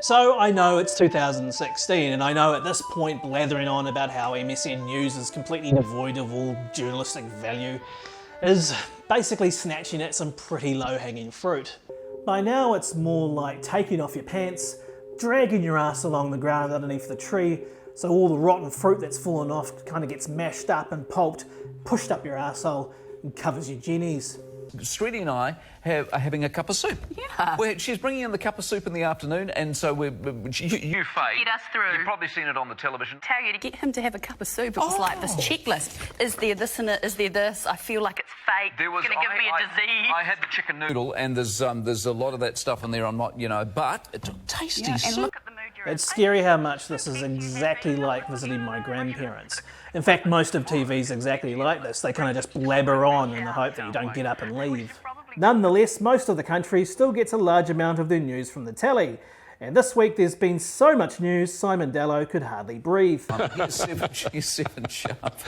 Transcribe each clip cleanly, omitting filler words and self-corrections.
So I know it's 2016 and I know at this point blathering on about how MSN News is completely devoid of all journalistic value is basically snatching at some pretty low-hanging fruit. By now it's more like taking off your pants, dragging your ass along the ground underneath the tree so all the rotten fruit that's fallen off kind of gets mashed up and pulped, pushed up your arsehole and covers your jennies. Sweetie and I are having a cup of soup. Yeah. She's bringing in the cup of soup in the afternoon, and so you Faye, Get us through. You've probably seen it on the television. Tell you to get him to have a cup of soup. It was like this checklist. Is there this in it? Is there this? I feel like it's fake. It's going to give me a disease. I had the chicken noodle, and there's a lot of that stuff in there. I'm not, but it's a tasty And soup. look at the mood you're in. It's scary how much this is exactly like visiting my grandparents. In fact, most of TV's exactly like this. They kind of just blabber on in the hope that you don't get up and leave. Nonetheless, most of the country still gets a large amount of their news from the telly. And this week there's been so much news, Simon Dallow could hardly breathe. He's seven sharp.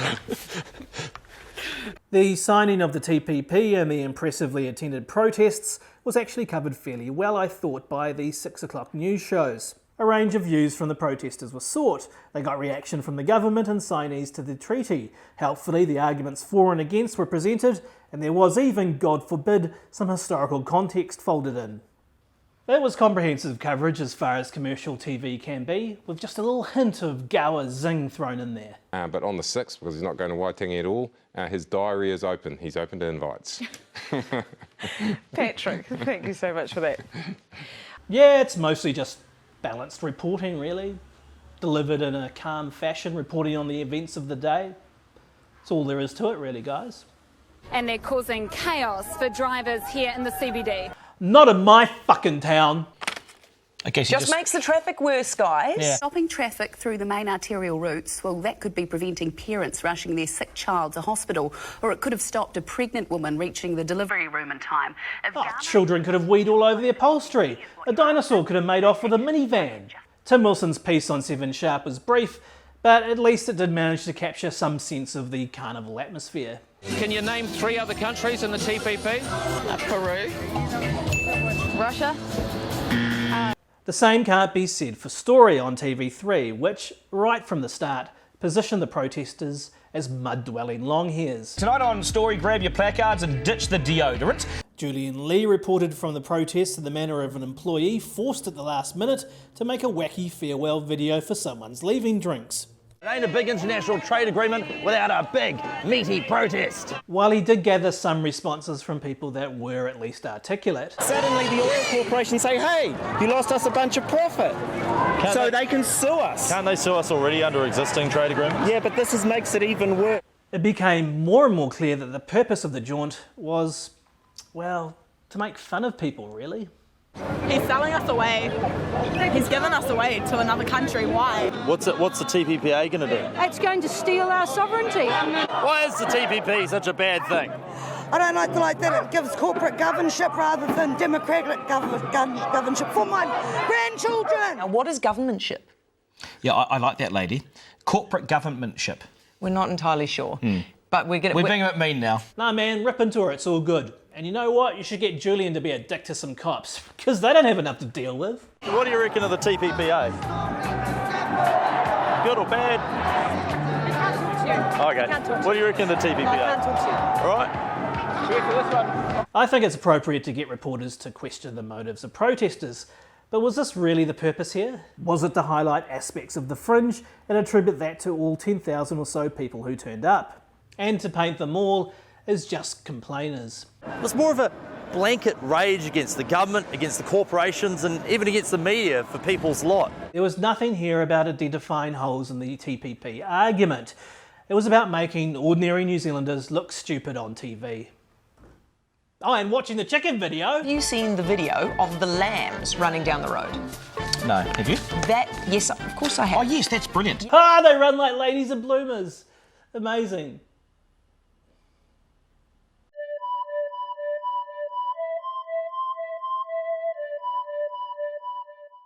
The signing of the TPP and the impressively attended protests was actually covered fairly well, I thought, by the 6 o'clock news shows. A range of views from the protesters was sought. They got reaction from the government and signees to the treaty. Helpfully, the arguments for and against were presented, and there was even, God forbid, some historical context folded in. That was comprehensive coverage as far as commercial TV can be, with just a little hint of Gower zing thrown in there. But on the 6th, because he's not going to Waitangi at all, his diary is open. He's open to invites. Patrick, thank you so much for that. Yeah, it's mostly just balanced reporting, really. Delivered in a calm fashion, reporting on the events of the day. That's all there is to it, really, guys. And they're causing chaos for drivers here in the CBD. Not in my fucking town. I guess Just makes the traffic worse, guys. Yeah. Stopping traffic through the main arterial routes, well, that could be preventing parents rushing their sick child to hospital, or it could have stopped a pregnant woman reaching the delivery room in time. Children could have weed all over the upholstery. A dinosaur could have made off with a minivan. Tim Wilson's piece on 7 Sharp was brief, but at least it did manage to capture some sense of the carnival atmosphere. Can you name 3 other countries in the TPP? Peru. Russia. The same can't be said for Story on TV3, which, right from the start, positioned the protesters as mud-dwelling longhairs. Tonight on Story, grab your placards and ditch the deodorant. Julian Lee reported from the protests in the manner of an employee forced at the last minute to make a wacky farewell video for someone's leaving drinks. It ain't a big international trade agreement without a big, meaty protest. While he did gather some responses from people that were at least articulate. Suddenly the oil corporations say, hey, you lost us a bunch of profit. So they can sue us. Can't they sue us already under existing trade agreements? Yeah, but this makes it even worse. It became more and more clear that the purpose of the jaunt was, well, to make fun of people, really. He's selling us away. He's given us away to another country. Why? What's the TPPA going to do? It's going to steal our sovereignty. Why is the TPP such a bad thing? I don't like that. It gives corporate governorship rather than democratic governorship for my grandchildren. Now, what is governmentship? Yeah, I like that, lady. Corporate governmentship. We're not entirely sure. But we're being a bit mean now. Nah, man, rip into her, it's all good. And you know what? You should get Julian to be a dick to some cops, because they don't have enough to deal with. What do you reckon of the TPPA? Good or bad? Okay. What do you reckon of the TPPA? All right. I think it's appropriate to get reporters to question the motives of protesters. But was this really the purpose here? Was it to highlight aspects of the fringe and attribute that to all 10,000 or so people who turned up? And to paint them all as just complainers? It's more of a blanket rage against the government, against the corporations, and even against the media for people's lot. There was nothing here about identifying holes in the TPP argument. It was about making ordinary New Zealanders look stupid on TV. Oh, and watching the chicken video. Have you seen the video of the lambs running down the road? No, have you? Yes, of course I have. Oh yes, that's brilliant. Ah, they run like ladies and bloomers. Amazing.